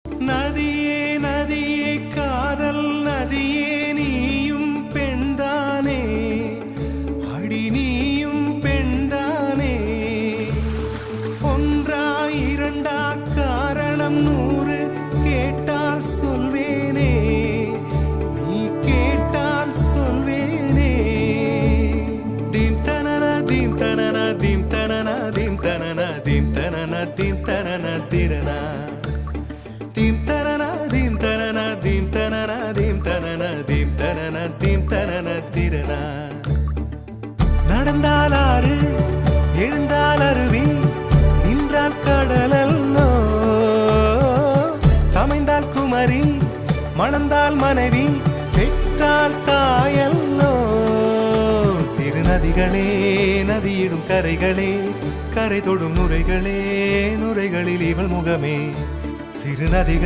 நதியே நதியே காதல் நதியே நீயும் பெண்தானே அடி நீயும் பெண்தானே ஒன்றா இரண்டா காரணம் 100 கேட்டால் சொல்வேனே நீ கேட்டால் சொல்வேனே தீம் தனன தீம் தனன தீம் தனன தீம் தனன தீம் தனன தீம் தனன திரனா தீம் தனன தீம் தனன தீம் தனன தீம் தனன தீம் தனன தீம் தனன திரனா நடந்தால் ஆறு எழுந்தால் அருவி நின்றால் கடலல்லோ சமைந்தால் குமரி மணந்தால் மனைவி பெற்றால் தாயல்லோ சிறு நதிகளே நதியிடும் கரைகளே கரை தொடும் நுரைகளே நுரைகளில் இவள் முகமே சிறு நதிகள்